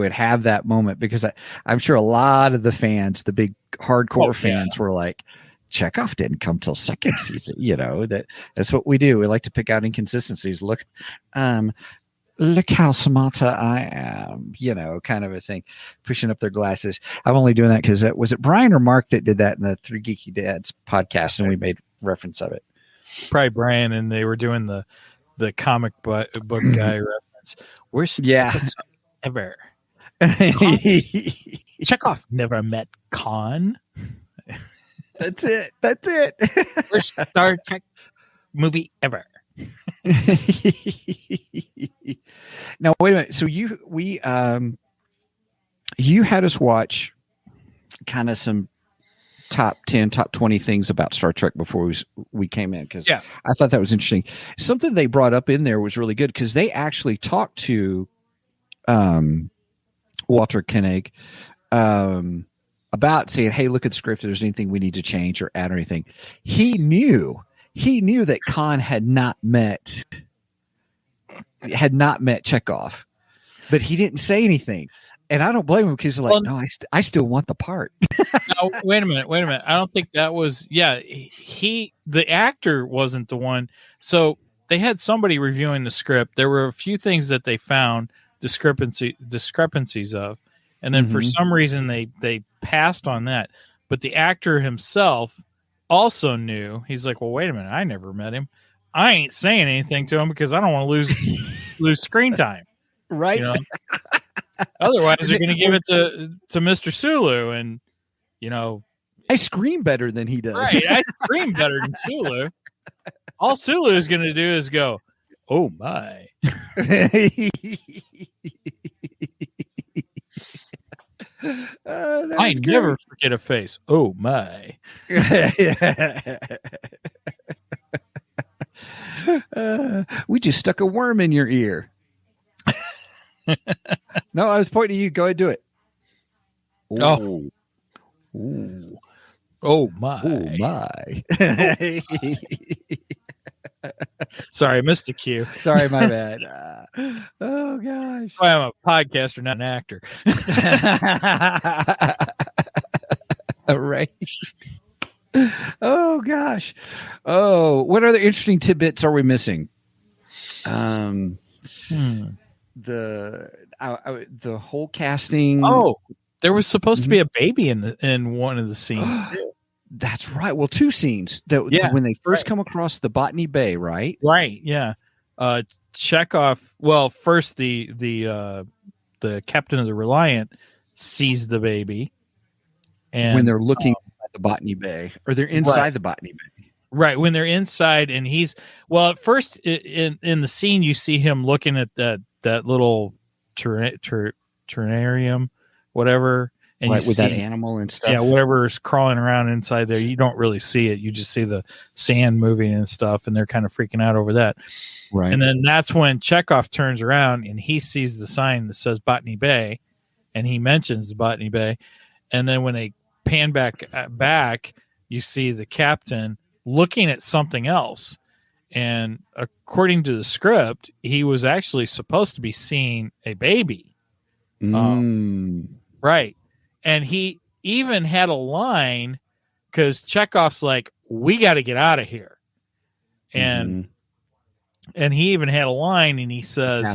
would have that moment, because I'm sure a lot of the fans, the big hardcore fans, were like, Chekhov didn't come till second season. That's what we do. We like to pick out inconsistencies. Look how smarter I am, kind of a thing, pushing up their glasses. I'm only doing that because was it Brian or Mark that did that in the Three Geeky Dads podcast, and we made reference of it. Probably Brian, and they were doing the book guy reference. Worst episode ever. Chekhov never met Khan. That's it. Worst Star Trek movie ever. Now wait a minute. So you had us watch kind of some top 10, top 20 things about Star Trek before we came in, because I thought that was interesting. Something they brought up in there was really good, because they actually talked to Walter Koenig about saying, hey, look at the script, if there's anything we need to change or add or anything. He knew that Khan had not met Chekhov, but he didn't say anything. And I don't blame him, because he's like, no, I still want the part. No, wait a minute. I don't think that was, the actor wasn't the one. So they had somebody reviewing the script. There were a few things that they found discrepancies of. And then for some reason they passed on that. But the actor himself also knew. He's like, well, wait a minute. I never met him. I ain't saying anything to him because I don't want to lose screen time. Right. You know? Otherwise, they're going to give it to Mr. Sulu, and I scream better than he does. Right, I scream better than Sulu. All Sulu is going to do is go, "Oh my!" I never forget a face. Oh my! We just stuck a worm in your ear. No, I was pointing at you. Go ahead, do it. Ooh. Ooh. Oh my! Oh my! Sorry, I missed the cue. Sorry, my bad. Oh gosh! I'm a podcaster, not an actor. Right. Oh gosh! Oh, what other interesting tidbits are we missing? The whole casting. Oh, there was supposed to be a baby in one of the scenes too. That's right. Well, two scenes when they first come across the Botany Bay, right? Right. Yeah. Chekhov. Well, first the captain of the Reliant sees the baby, and when they're looking at the Botany Bay, or they're inside the Botany Bay. Right, when they're inside, and at first in the scene you see him looking at that little terrarium, whatever, and right, you with see, that animal and stuff. Yeah, whatever is crawling around inside there. You don't really see it; you just see the sand moving and stuff, and they're kind of freaking out over that. Right, and then that's when Chekhov turns around and he sees the sign that says Botany Bay, and he mentions the Botany Bay, and then when they pan back, you see the captain looking at something else. And according to the script, he was actually supposed to be seeing a baby. Right. And he even had a line, because Chekhov's like, we got to get out of here. And he even had a line, and he says,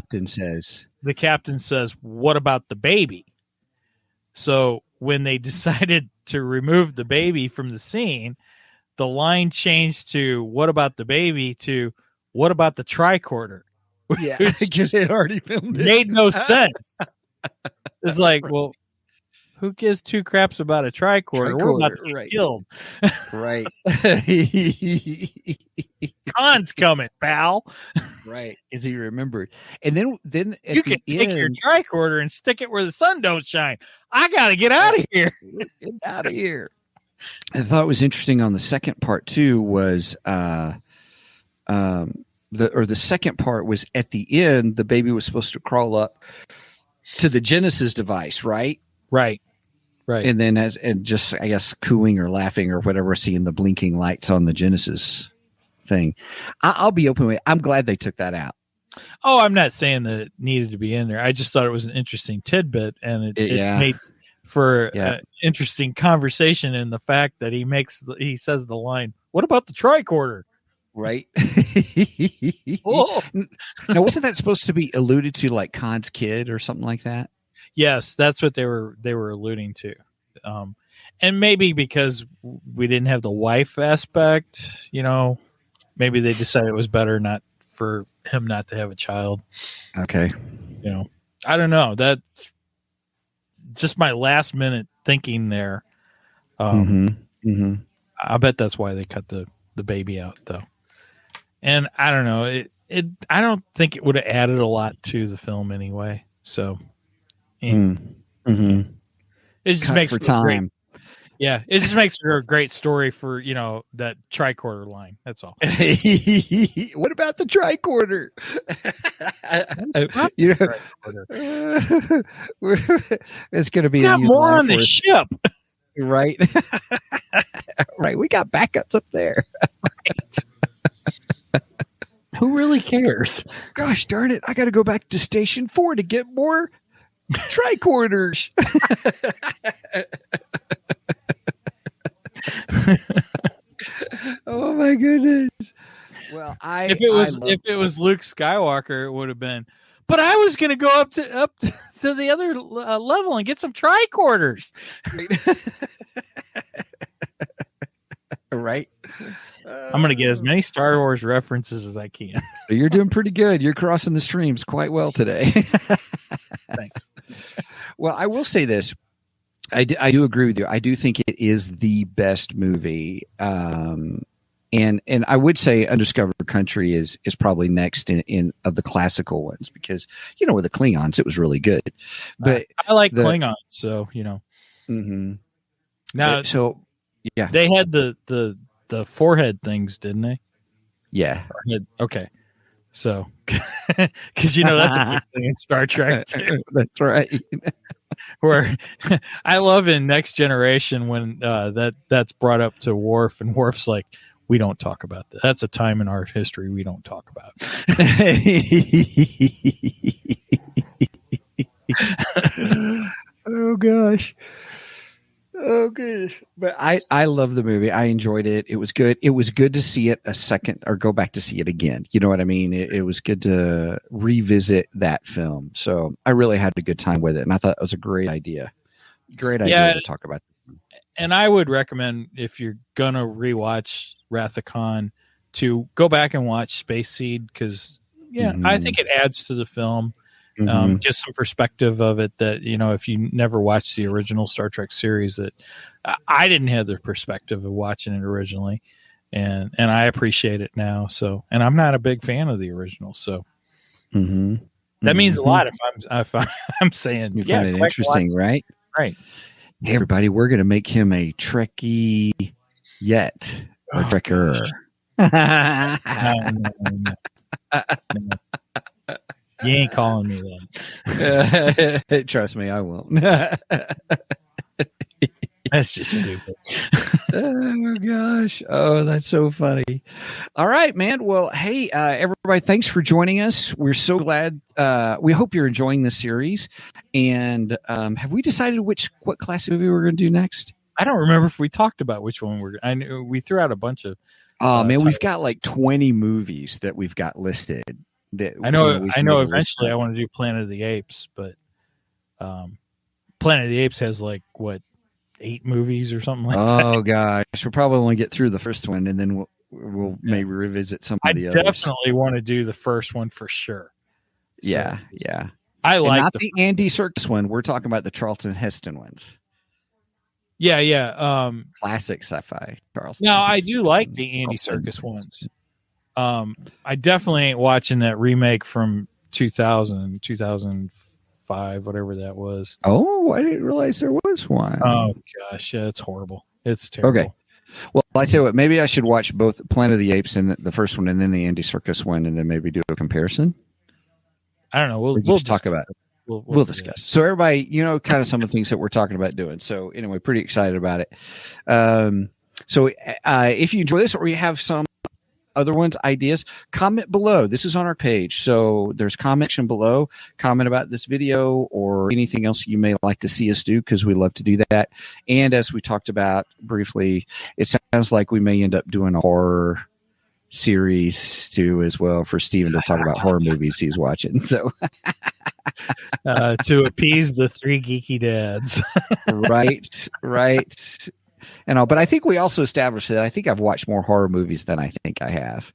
the captain says, what about the baby? So when they decided to remove the baby from the scene, the line changed to "What about the baby?" to "What about the tricorder?" Yeah, because they had already filmed it. Made no sense. It's like, well, who gives two craps about a tricorder? We're about to get killed. Right. Khan's coming, pal. Right, as he remembered. And then at you can take your tricorder and stick it where the sun don't shine. I got to get out of here. Get out of here. I thought it was interesting on the second part too was the second part was at the end, the baby was supposed to crawl up to the Genesis device, right? Right. And then just I guess cooing or laughing or whatever, seeing the blinking lights on the Genesis thing. I'll be open with it. I'm glad they took that out. Oh, I'm not saying that it needed to be in there. I just thought it was an interesting tidbit, and it made for an interesting conversation in the fact that he says the line, "What about the tricorder?" Right. Now, wasn't that supposed to be alluded to, like Khan's kid or something like that? Yes, that's what they were alluding to. And maybe because we didn't have the wife aspect, maybe they decided it was better not for him not to have a child. Okay. I don't know. That's just my last minute thinking there. I bet that's why they cut the baby out, though. And I don't know. I don't think it would have added a lot to the film anyway. So, it just Cut makes for for a great, time. yeah, it just makes for a great story for that tricorder line. That's all. What about the tricorder? It's going to be We got more on the ship, right? Right. We got backups up there. Right. Who really cares? Gosh darn it! I got to go back to Station 4 to get more tricorders. Oh my goodness! Well, if it was Luke Skywalker, it would have been. But I was going to go up to the other level and get some tricorders. Right. I'm going to get as many Star Wars references as I can. You're doing pretty good. You're crossing the streams quite well today. Thanks. Well, I will say this. I do agree with you. I do think it is the best movie. And I would say Undiscovered Country is probably next in of the classical ones because, with the Klingons, it was really good. But I like Klingons, so, Mm-hmm. Now, yeah. They had the forehead things, didn't they? Yeah. Okay. So, because, that's a big thing in Star Trek, too. That's right. Where I love in Next Generation when that's brought up to Worf, and Worf's like, we don't talk about that. That's a time in our history we don't talk about. Oh gosh. Oh gosh. But I love the movie. I enjoyed it. It was good. It was good to see it a second or go back to see it again. You know what I mean? It was good to revisit that film. So I really had a good time with it. And I thought it was a great idea. Great idea to talk about. And I would recommend, if you're going to rewatch Wrath of Khan, to go back and watch Space Seed because, I think it adds to the film. Just some perspective of it that, if you never watched the original Star Trek series, that I didn't have the perspective of watching it originally. And I appreciate it now. So, and I'm not a big fan of the original. So that means a lot if I'm saying, you find it interesting, right? Right. Hey, everybody, we're going to make him a Trekkie yet. Or Trekker. No. You ain't calling me that. Trust me, I won't. That's just stupid. Oh, gosh. Oh, that's so funny. All right, man. Well, hey, everybody, thanks for joining us. We're so glad. We hope you're enjoying this series. And have we decided what classic movie we're going to do next? I don't remember if we talked about which one I knew we threw out a bunch of. Oh, man, we've got like 20 movies that we've got listed. I know. Eventually, I want to do Planet of the Apes, but Planet of the Apes has 8 movies or something like that. Oh gosh, we'll probably only get through the first one, and then we'll maybe revisit some of the others. I definitely want to do the first one for sure. Yeah. I like not the Andy Serkis one. We're talking about the Charlton Heston ones. Yeah. Classic sci-fi. Charlton. No, I do like the Andy Serkis ones. I definitely ain't watching that remake from 2005, whatever that was. Oh, I didn't realize there was one. Oh gosh, yeah, it's horrible. It's terrible. Okay. Well, I tell you what, maybe I should watch both Planet of the Apes and the first one, and then the Andy Serkis one, and then maybe do a comparison. I don't know. We'll talk about it. We'll discuss. So everybody, kind of some of the things that we're talking about doing. So anyway, pretty excited about it. So if you enjoy this or you have some other ones, ideas, comment below. This is on our page. So there's comment section below. Comment about this video or anything else you may like to see us do, because we love to do that. And as we talked about briefly, it sounds like we may end up doing a horror series too as well for Steven to talk about horror movies he's watching. So to appease the 3 geeky dads. right. But I think we also established that I think I've watched more horror movies than I think I have,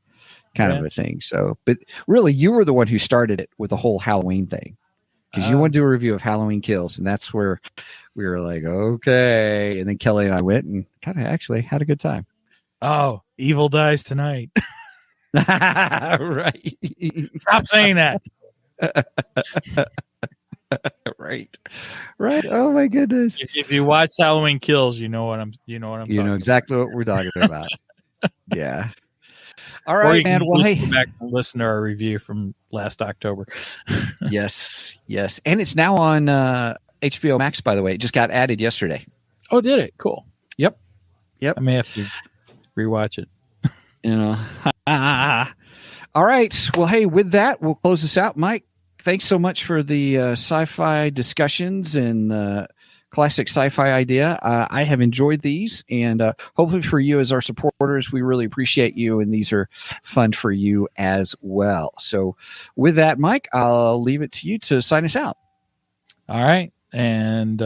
kind of a thing. So, but really, you were the one who started it with the whole Halloween thing, because you wanted to do a review of Halloween Kills, and that's where we were like, okay. And then Kelly and I went and kind of actually had a good time. Oh, Evil Dies Tonight. Right. Stop saying that. Right. Oh my goodness. If you watch Halloween Kills, you know what I'm. You know exactly what we're talking about. Yeah. All Or right, you can man. Well, go back and listen to our review from last October. Yes, and it's now on HBO Max. By the way, it just got added yesterday. Oh, did it? Cool. Yep. I may have to rewatch it. All right. Well, hey, with that, we'll close this out. Mike, thanks so much for the sci-fi discussions and classic sci-fi idea. I have enjoyed these, and hopefully for you as our supporters, we really appreciate you, and these are fun for you as well. So with that, Mike, I'll leave it to you to sign us out. All right. And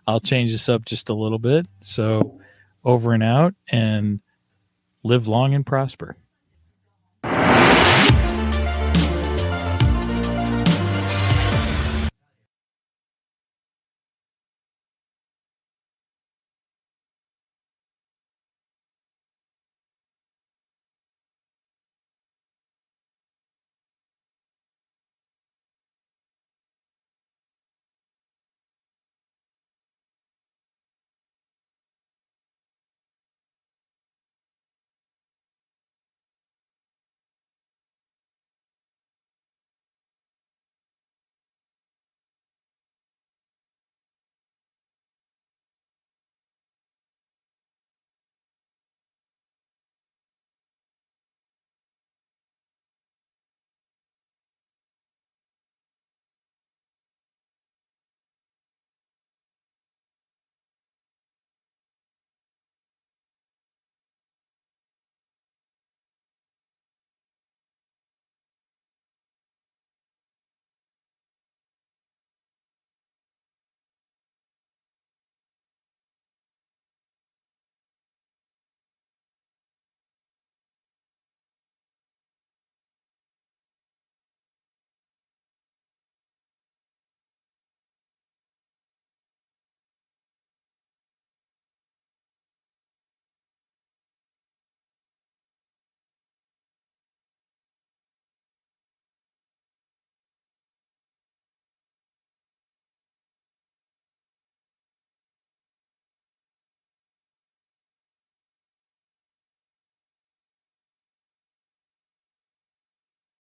I'll change this up just a little bit. So over and out, and live long and prosper.